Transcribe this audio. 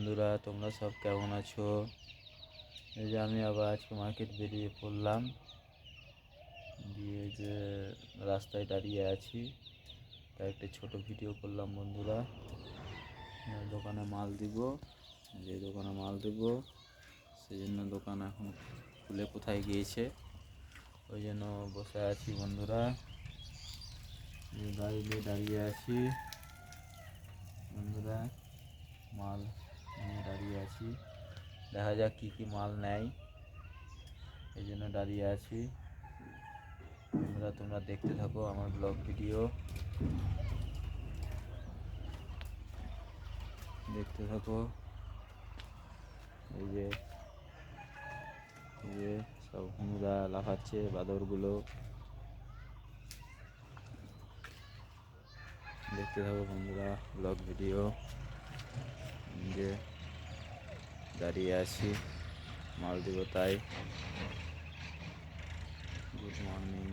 বন্ধুরা, তোমরা সব কেমন আছো? এই যে আমি আবার আজকে মার্কেট বেরিয়ে পড়লাম, দিয়ে যে রাস্তায় দাঁড়িয়ে আছি, তাই একটা ছোট ভিডিও করলাম বন্ধুরা। দোকানে মাল দিব, যে দোকানে মাল দেব সেই জন্য দোকান এখন খুলে কোথায় গিয়েছে, ওই জন্য বসে আছি বন্ধুরা। গাড়ি নিয়ে দাঁড়িয়ে আছি বন্ধুরা, মাল নিয়ে দাঁড়িয়ে আছি, দেখা যাক কী কী মাল নেয়, এই জন্য দাঁড়িয়ে আছি বন্ধুরা। তোমরা দেখতে থাকো আমার ব্লগ ভিডিও, দেখতে থাকো। এই যে সব হুনুরা লাফাচ্ছে, বাদরগুলো, দেখতে থাকো বন্ধুরা ব্লগ ভিডিও। যে দাঁড়িয়ে আছি, মাল দিব তাই। Good morning.